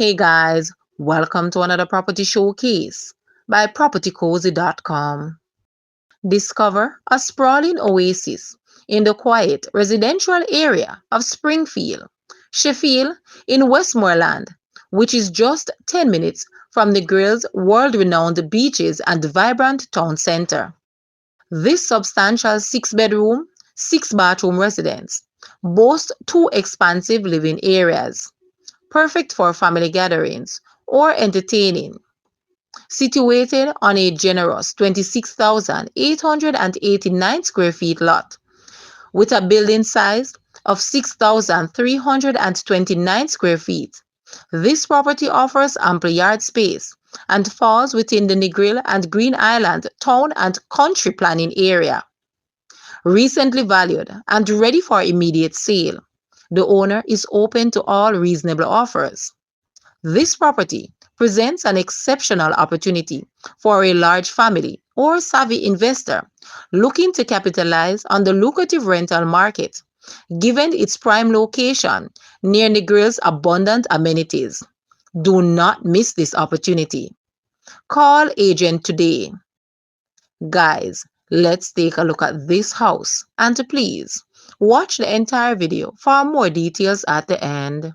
Hey guys, welcome to another property showcase by propertycozy.com. Discover a sprawling oasis in the quiet residential area of Springfield, Sheffield in Westmoreland, which is just 10 minutes from Negril's world-renowned beaches and vibrant town center. This substantial 6-bedroom, 6-bathroom residence boasts two expansive living areas, perfect for family gatherings or entertaining. Situated on a generous 26,889 square feet lot with a building size of 6,329 square feet, this property offers ample yard space and falls within the Negril and Green Island town and country planning area. Recently valued and ready for immediate sale, the owner is open to all reasonable offers. This property presents an exceptional opportunity for a large family or savvy investor looking to capitalize on the lucrative rental market, given its prime location near Negril's abundant amenities. Do not miss this opportunity. Call agent today. Guys, let's take a look at this house and please watch the entire video for more details at the end.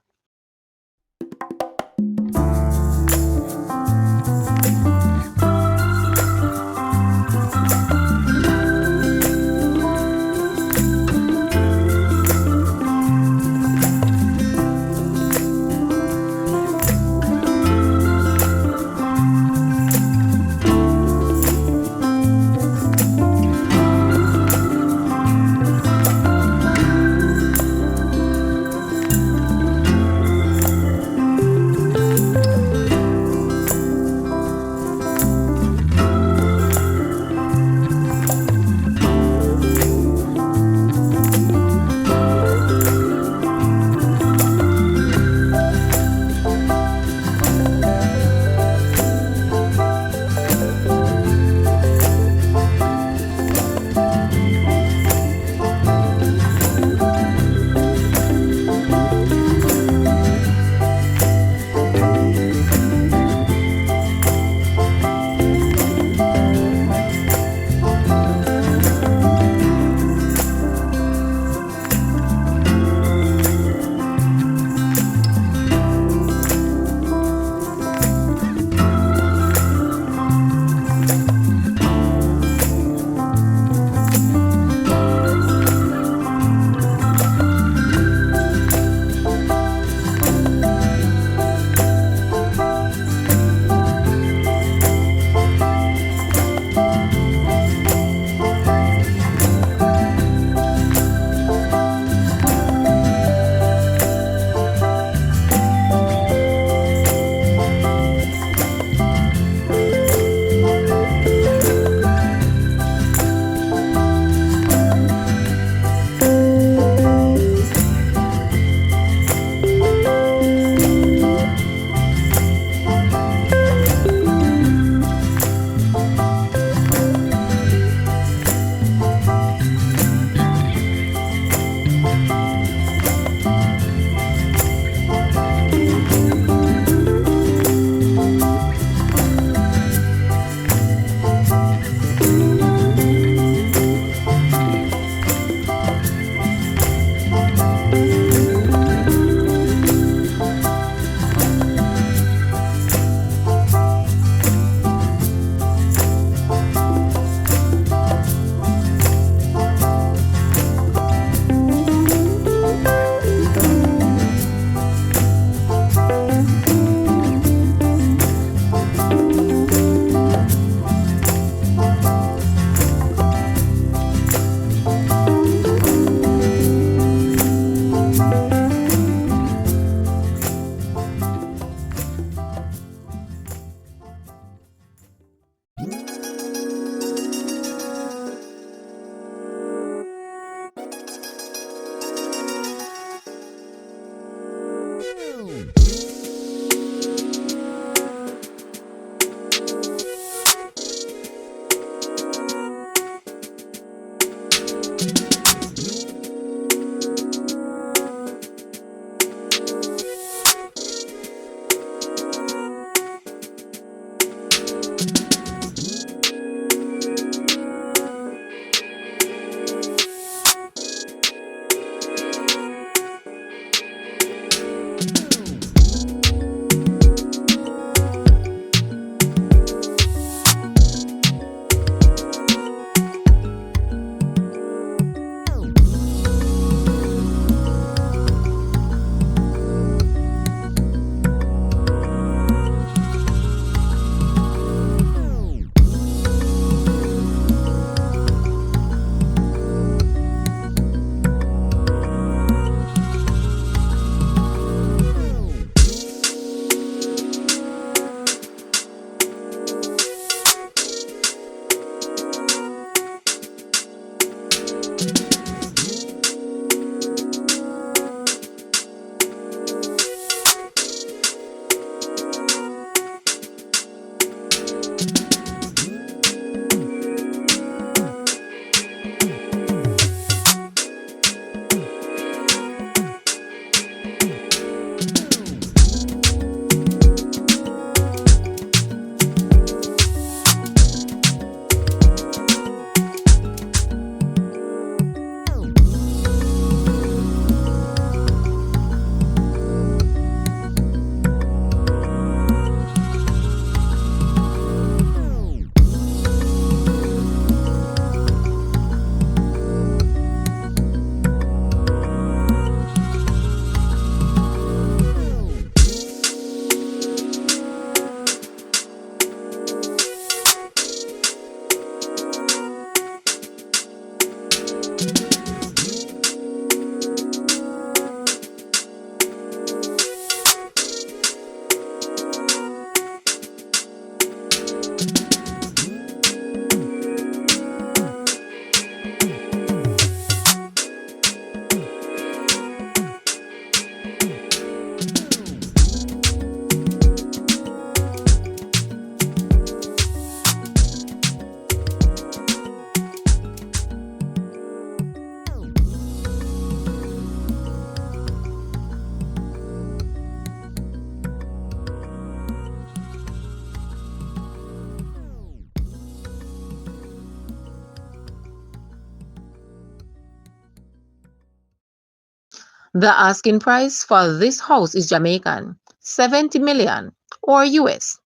The asking price for this house is Jamaican 70 million or US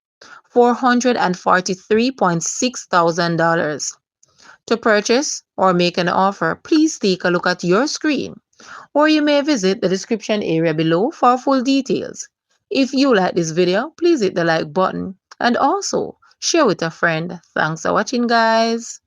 $443.6 thousand. To purchase or make an offer, please take a look at your screen or you may visit the description area below for full details. If you like this video, please hit the like button and also share with a friend. Thanks for watching, guys.